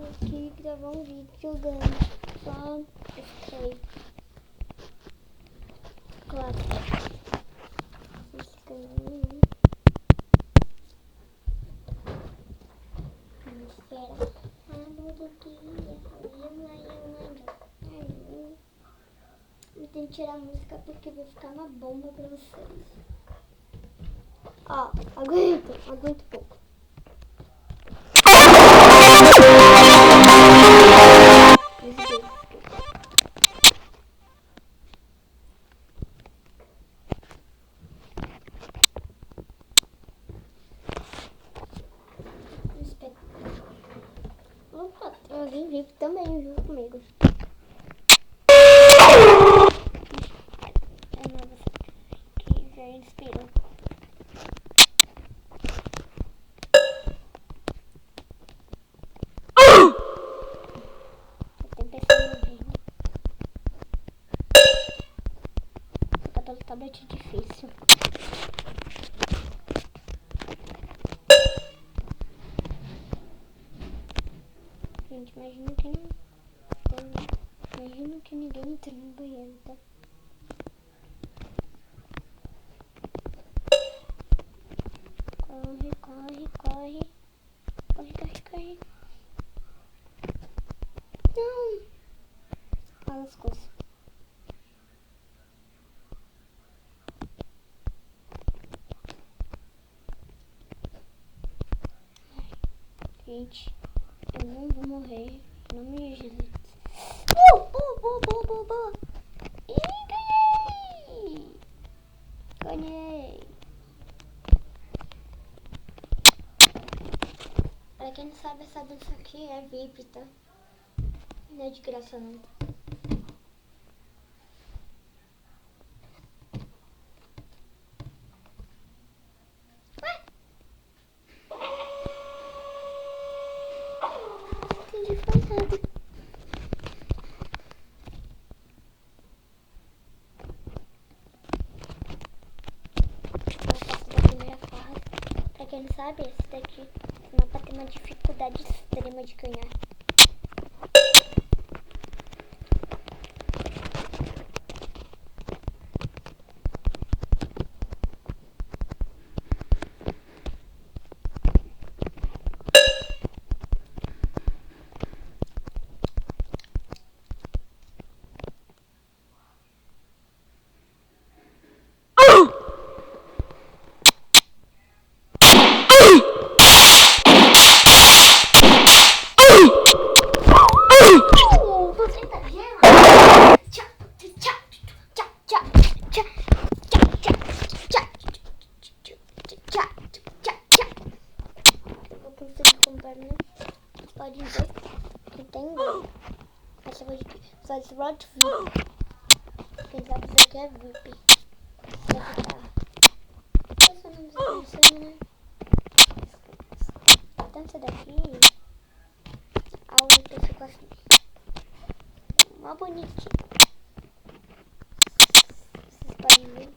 aqui gravar um vídeo jogando só spray clássico. Eu tenho que tirar a música porque vai ficar uma bomba pra vocês. Ó, aguento pouco. Opa, tem alguém vivo também junto comigo. Que já inspirou. Tem pessoa viva. Ficar pelo tablet é difícil. Gente, imagina que ninguém entra no banheiro, tá? Corre. Não! Olha as coisas. Gente, eu não vou morrer. Não me Jesus. Boa. Ih, ganhei. Pra quem não sabe, essa dança aqui é VIP, tá? Não é de graça não. Entendi, foi nada. Pra quem não sabe, esse daqui é pra ter uma dificuldade extrema de ganhar. Pode ver que tem essa coisa aqui. Só slot VIP. Quem sabe isso aqui é VIP. Essa não precisa, né? Então essa daqui algo que ficou assim. Mó bonitinho. Vocês podem ver.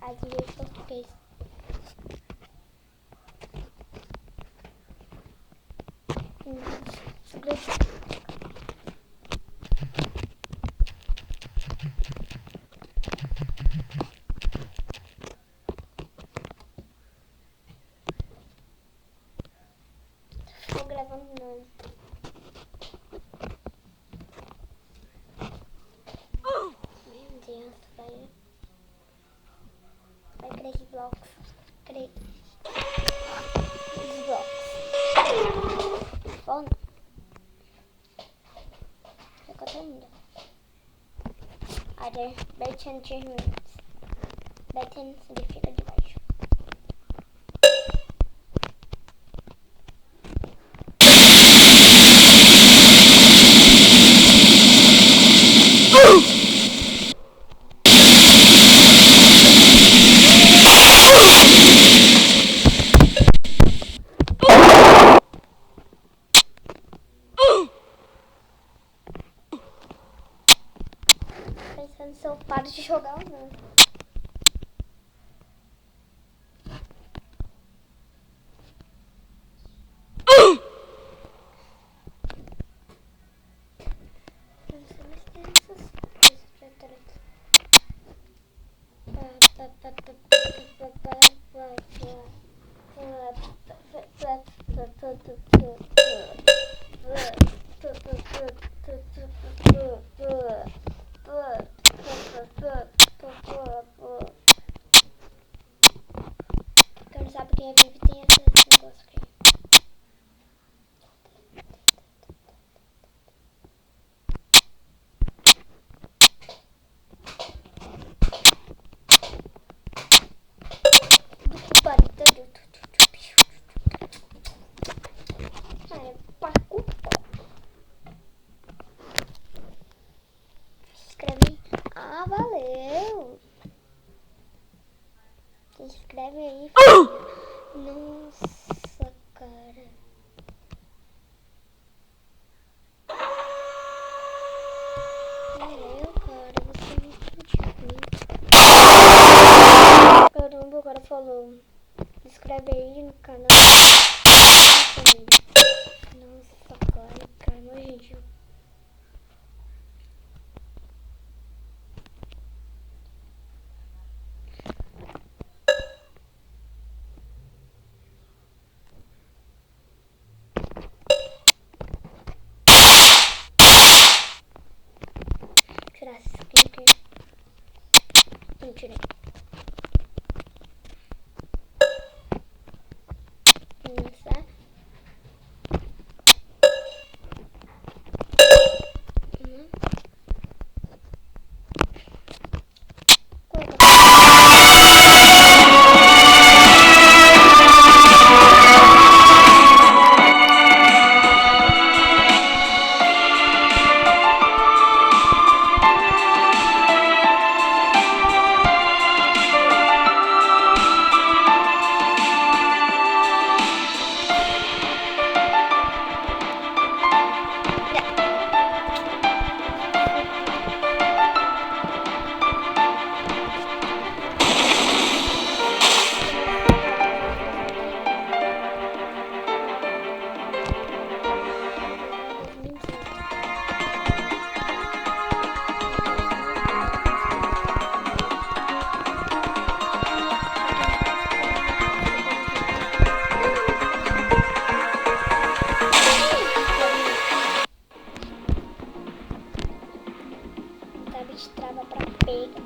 Aqui é português. Estou gravando não. Meu Deus, vai crer blocos. Os blocos. Bom, ficou terminando. Other button minutes. Button significa de baixo. se eu paro de jogar ou não. Quem não sabe quem é vivo tem esse negócio aqui. Se inscreve aí. Ah, valeu. Se inscreve aí. Nossa, cara. Valeu, cara. Você é muito ruim. Caramba, o cara falou. Se inscreve aí no canal. Nossa, cara, nojento. Tirar essa skin aqui. Não tirei. Começar. Trava pra pega.